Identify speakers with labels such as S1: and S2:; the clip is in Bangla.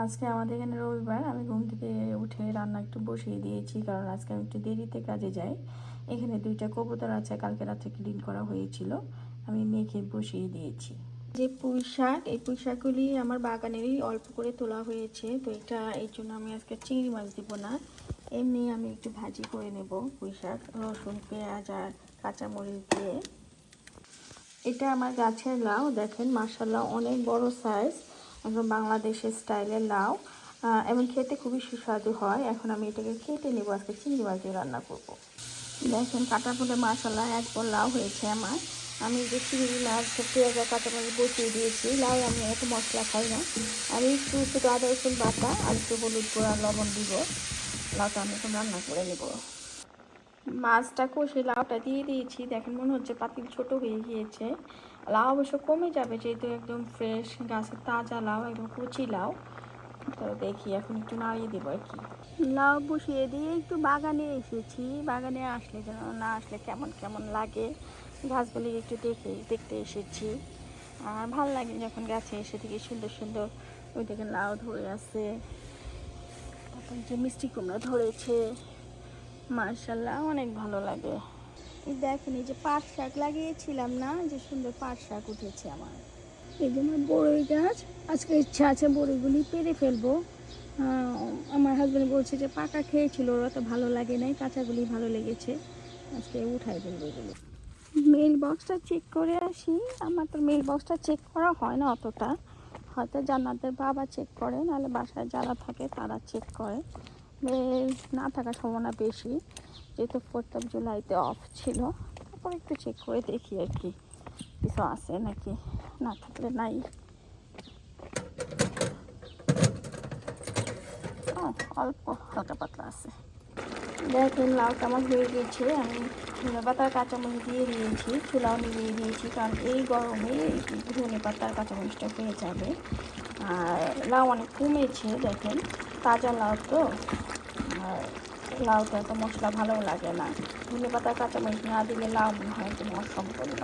S1: আজকে আমাদের এখানে রবিবার। আমি ঘুম থেকে উঠে রান্না একটু বসিয়ে দিয়েছি, কারণ আজকে আমি একটু দেরিতে কাজে যাই। এখানে 2টা কবুতর আছে, কালকে রাত্রে ক্লিন করা হয়েছিল, আমি মেখে বসিয়ে দিয়েছি। যে পুঁই শাক, এই পুঁই শাকগুলি আমার বাগানেরই অল্প করে তোলা হয়েছে, তো এটা এই জন্য আমি আজকে চিংড়ি মাছ দিব না, এমনি আমি একটু ভাজি করে নেব পুঁই শাক, রসুন পেঁয়াজ আর কাঁচামরিচ দিয়ে। এটা আমার গাছের লাউ, দেখেন মাশাআল্লাহ অনেক বড় সাইজ, একদম বাংলাদেশের স্টাইলের লাউ, এবং খেতে খুবই সুস্বাদু হয়। এখন আমি এটাকে কেটে নেব, আজকে চিংড়ি মাছ দিয়ে রান্না করব। দেখেন কাটা পরে মাশাআল্লাহ এক বড় লাউ হয়েছে আমার। আমি যে চিংড়ি মাছ পেঁয়াজ আর কাঁচামরিচ বসিয়ে দিয়েছি। লাউ আমি এত মশলা খাই না, আমি একটু ছোটো আদা রসুন বাটা আর একটু হলুদ গুঁড়া লবণ দিব। লাউটা আমি এখন রান্না করে নেব। মাছটা কষে লাউটা দিয়ে দিয়েছি, দেখেন মনে হচ্ছে পাতিল ছোট হয়ে গিয়েছে। লাউ অবশ্য কমে যাবে, যেহেতু একদম ফ্রেশ গাছের তাজা লাউ, একদম কচি লাউ। তো দেখি এখন একটু নাড়িয়ে দেবো আর কি। লাউ বসিয়ে দিয়ে একটু বাগানে এসেছি, বাগানে আসলে যেন না আসলে কেমন কেমন লাগে, গাছগুলি একটু দেখতে এসেছি। আর ভালো লাগে যখন গাছে এসে থেকে সুন্দর সুন্দর, ওই দেখেন লাউ ধরে আছে, তারপর যে মিষ্টি কুমড়া ধরেছে, মাশাআল্লাহ অনেক ভালো লাগে। দেখেন এই যে পাট শাক লাগিয়েছিলাম না, যে সুন্দর পাট শাক উঠেছে আমার। এই যে আমার বড়ই গাছ, আজকে ইচ্ছা আছে বড়ইগুলি পেরে ফেলবো। আমার হাজব্যান্ড বলছে যে পাকা খেয়েছিল, ওরা তো ভালো লাগে নাই, কাঁচাগুলি ভালো লেগেছে, আজকে উঠাই ফেলবো এগুলো। মেল বক্সটা চেক করে আসি। আমার তো মেল বক্সটা চেক করা হয় না অতটা, হয়তো জান্নাতের বাবা চেক করে, নাহলে বাসায় যারা থাকে তারা চেক করে। মেল না থাকার সম্ভাবনা বেশি, যেহেতু 4th of July-তে অফ ছিল। তারপর একটু চেক করে দেখি আর কি কিছু আছে নাকি, না থাকলে নাই। অল্প হালকা পাতলা আছে। দেখেন লাউটা আমার হয়ে গেছে, আমি ধনে পাতার কাঁচামরিচ দিয়ে দিয়েছি, চুলাও নিভিয়ে দিয়েছি, কারণ এই গরমে ধনে পাতার কাঁচামরিচটা হয়ে যাবে। আর লাউ অনেক কমেছে, দেখেন তাজা লাউ তো, আর লাউটা তো মশলা ভালো লাগে না, ধনে পাতার কাঁচামরিচ না দিলে লাউ মনে হয় একদম অসম্পূর্ণ।